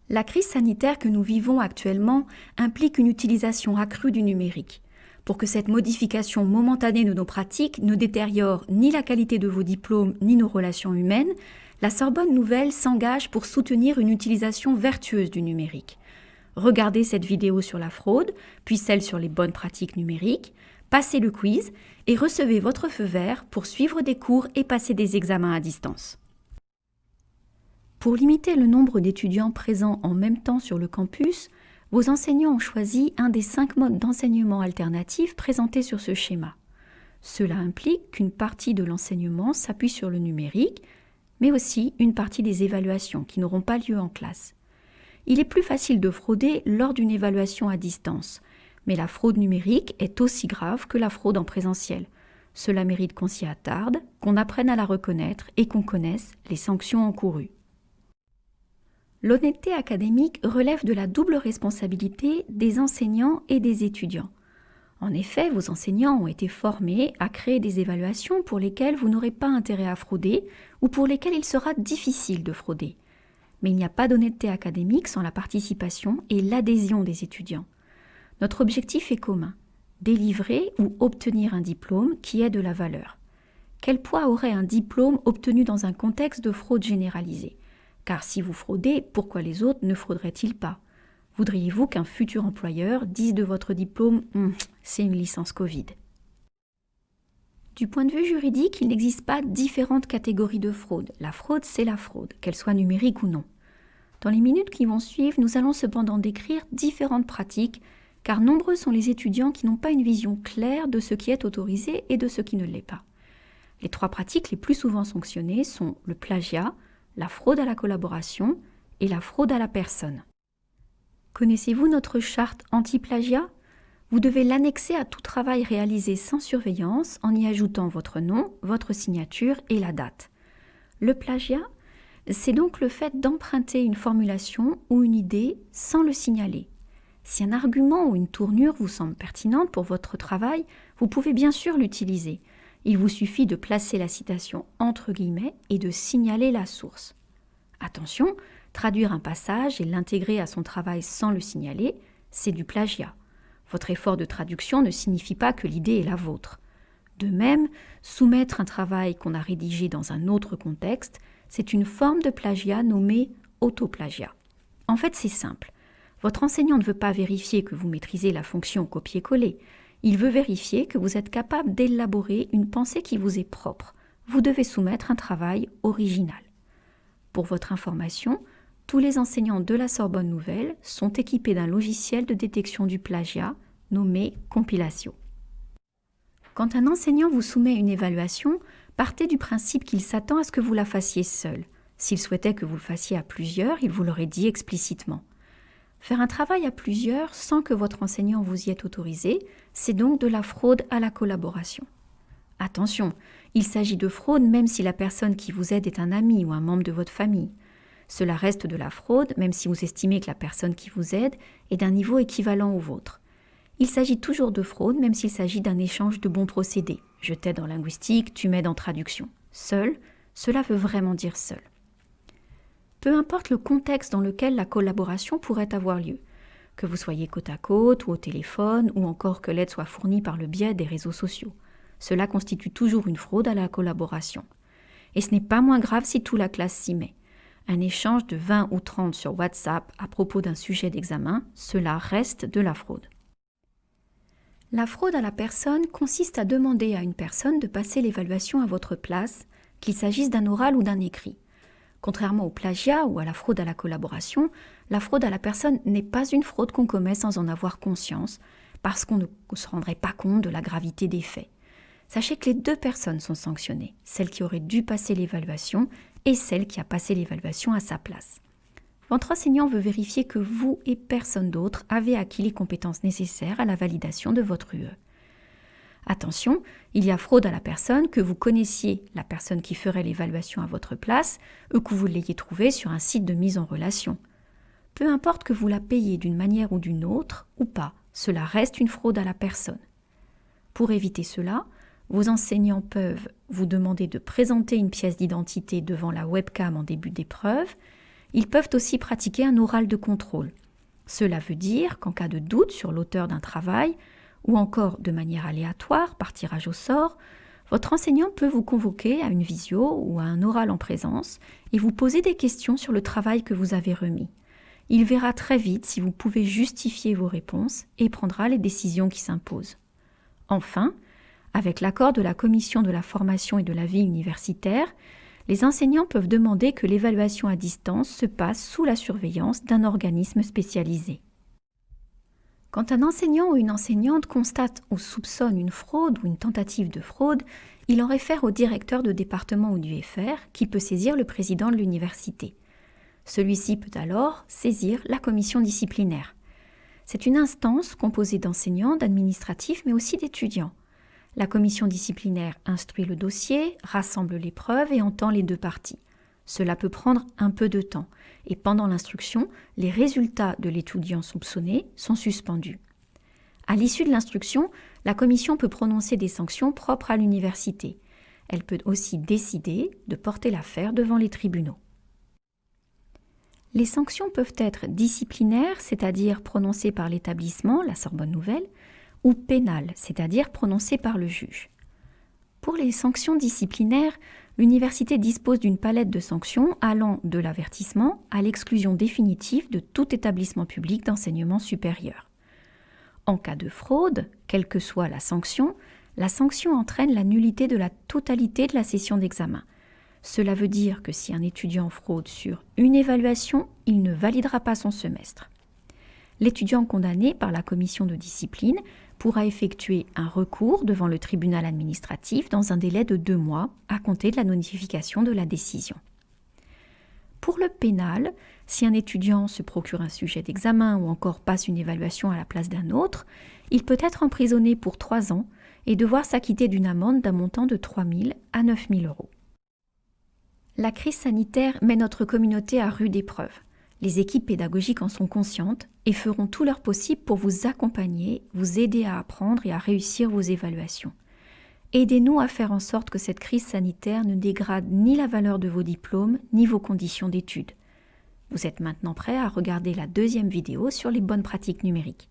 La crise sanitaire que nous vivons actuellement implique une utilisation accrue du numérique. Pour que cette modification momentanée de nos pratiques ne détériore ni la qualité de vos diplômes ni nos relations humaines, la Sorbonne Nouvelle s'engage pour soutenir une utilisation vertueuse du numérique. Regardez cette vidéo sur la fraude, puis celle sur les bonnes pratiques numériques, passez le quiz et recevez votre feu vert pour suivre des cours et passer des examens à distance. Pour limiter le nombre d'étudiants présents en même temps sur le campus, vos enseignants ont choisi un des 5 modes d'enseignement alternatifs présentés sur ce schéma. Cela implique qu'une partie de l'enseignement s'appuie sur le numérique, mais aussi une partie des évaluations qui n'auront pas lieu en classe. Il est plus facile de frauder lors d'une évaluation à distance, mais la fraude numérique est aussi grave que la fraude en présentiel. Cela mérite qu'on s'y attarde, qu'on apprenne à la reconnaître et qu'on connaisse les sanctions encourues. L'honnêteté académique relève de la double responsabilité des enseignants et des étudiants. En effet, vos enseignants ont été formés à créer des évaluations pour lesquelles vous n'aurez pas intérêt à frauder ou pour lesquelles il sera difficile de frauder. Mais il n'y a pas d'honnêteté académique sans la participation et l'adhésion des étudiants. Notre objectif est commun, délivrer ou obtenir un diplôme qui ait de la valeur. Quel poids aurait un diplôme obtenu dans un contexte de fraude généralisée ? Car si vous fraudez, pourquoi les autres ne frauderaient-ils pas ? Voudriez-vous qu'un futur employeur dise de votre diplôme « c'est une licence Covid ». Du point de vue juridique, il n'existe pas différentes catégories de fraude. La fraude, c'est la fraude, qu'elle soit numérique ou non. Dans les minutes qui vont suivre, nous allons cependant décrire différentes pratiques, car nombreux sont les étudiants qui n'ont pas une vision claire de ce qui est autorisé et de ce qui ne l'est pas. Les 3 pratiques les plus souvent sanctionnées sont le plagiat, la fraude à la collaboration et la fraude à la personne. Connaissez-vous notre charte anti-plagiat ? Vous devez l'annexer à tout travail réalisé sans surveillance en y ajoutant votre nom, votre signature et la date. Le plagiat, c'est donc le fait d'emprunter une formulation ou une idée sans le signaler. Si un argument ou une tournure vous semble pertinente pour votre travail, vous pouvez bien sûr l'utiliser. Il vous suffit de placer la citation entre guillemets et de signaler la source. Attention, traduire un passage et l'intégrer à son travail sans le signaler, c'est du plagiat. Votre effort de traduction ne signifie pas que l'idée est la vôtre. De même, soumettre un travail qu'on a rédigé dans un autre contexte, c'est une forme de plagiat nommée autoplagiat. En fait, c'est simple. Votre enseignant ne veut pas vérifier que vous maîtrisez la fonction copier-coller. Il veut vérifier que vous êtes capable d'élaborer une pensée qui vous est propre. Vous devez soumettre un travail original. Pour votre information, tous les enseignants de la Sorbonne Nouvelle sont équipés d'un logiciel de détection du plagiat nommé Compilatio. Quand un enseignant vous soumet une évaluation, partez du principe qu'il s'attend à ce que vous la fassiez seul. S'il souhaitait que vous le fassiez à plusieurs, il vous l'aurait dit explicitement. Faire un travail à plusieurs sans que votre enseignant vous y ait autorisé, c'est donc de la fraude à la collaboration. Attention, il s'agit de fraude même si la personne qui vous aide est un ami ou un membre de votre famille. Cela reste de la fraude même si vous estimez que la personne qui vous aide est d'un niveau équivalent au vôtre. Il s'agit toujours de fraude même s'il s'agit d'un échange de bons procédés. Je t'aide en linguistique, tu m'aides en traduction. Seul, cela veut vraiment dire seul. Peu importe le contexte dans lequel la collaboration pourrait avoir lieu, que vous soyez côte à côte ou au téléphone ou encore que l'aide soit fournie par le biais des réseaux sociaux. Cela constitue toujours une fraude à la collaboration. Et ce n'est pas moins grave si toute la classe s'y met. Un échange de 20 ou 30 sur WhatsApp à propos d'un sujet d'examen, cela reste de la fraude. La fraude à la personne consiste à demander à une personne de passer l'évaluation à votre place, qu'il s'agisse d'un oral ou d'un écrit. Contrairement au plagiat ou à la fraude à la collaboration, la fraude à la personne n'est pas une fraude qu'on commet sans en avoir conscience, parce qu'on ne se rendrait pas compte de la gravité des faits. Sachez que les 2 personnes sont sanctionnées, celle qui aurait dû passer l'évaluation et celle qui a passé l'évaluation à sa place. Votre enseignant veut vérifier que vous et personne d'autre avez acquis les compétences nécessaires à la validation de votre UE. Attention, il y a fraude à la personne, que vous connaissiez la personne qui ferait l'évaluation à votre place ou que vous l'ayez trouvée sur un site de mise en relation. Peu importe que vous la payiez d'une manière ou d'une autre ou pas, cela reste une fraude à la personne. Pour éviter cela, vos enseignants peuvent vous demander de présenter une pièce d'identité devant la webcam en début d'épreuve Ils peuvent aussi pratiquer un oral de contrôle. Cela veut dire qu'en cas de doute sur l'auteur d'un travail, ou encore de manière aléatoire, par tirage au sort, votre enseignant peut vous convoquer à une visio ou à un oral en présence et vous poser des questions sur le travail que vous avez remis. Il verra très vite si vous pouvez justifier vos réponses et prendra les décisions qui s'imposent. Enfin, avec l'accord de la Commission de la formation et de la vie universitaire, les enseignants peuvent demander que l'évaluation à distance se passe sous la surveillance d'un organisme spécialisé. Quand un enseignant ou une enseignante constate ou soupçonne une fraude ou une tentative de fraude, il en réfère au directeur de département ou du FR qui peut saisir le président de l'université. Celui-ci peut alors saisir la commission disciplinaire. C'est une instance composée d'enseignants, d'administratifs, mais aussi d'étudiants. La commission disciplinaire instruit le dossier, rassemble les preuves et entend les deux parties. Cela peut prendre un peu de temps et pendant l'instruction, les résultats de l'étudiant soupçonné sont suspendus. À l'issue de l'instruction, la commission peut prononcer des sanctions propres à l'université. Elle peut aussi décider de porter l'affaire devant les tribunaux. Les sanctions peuvent être disciplinaires, c'est-à-dire prononcées par l'établissement, la Sorbonne Nouvelle, ou pénales, c'est-à-dire prononcées par le juge. Pour les sanctions disciplinaires, l'université dispose d'une palette de sanctions allant de l'avertissement à l'exclusion définitive de tout établissement public d'enseignement supérieur. En cas de fraude, quelle que soit la sanction entraîne la nullité de la totalité de la session d'examen. Cela veut dire que si un étudiant fraude sur une évaluation, il ne validera pas son semestre. L'étudiant condamné par la commission de discipline pourra effectuer un recours devant le tribunal administratif dans un délai de 2 mois à compter de la notification de la décision. Pour le pénal, si un étudiant se procure un sujet d'examen ou encore passe une évaluation à la place d'un autre, il peut être emprisonné pour 3 ans et devoir s'acquitter d'une amende d'un montant de 3 000 à 9 000 euros. La crise sanitaire met notre communauté à rude épreuve. Les équipes pédagogiques en sont conscientes et feront tout leur possible pour vous accompagner, vous aider à apprendre et à réussir vos évaluations. Aidez-nous à faire en sorte que cette crise sanitaire ne dégrade ni la valeur de vos diplômes, ni vos conditions d'études. Vous êtes maintenant prêts à regarder la 2e vidéo sur les bonnes pratiques numériques.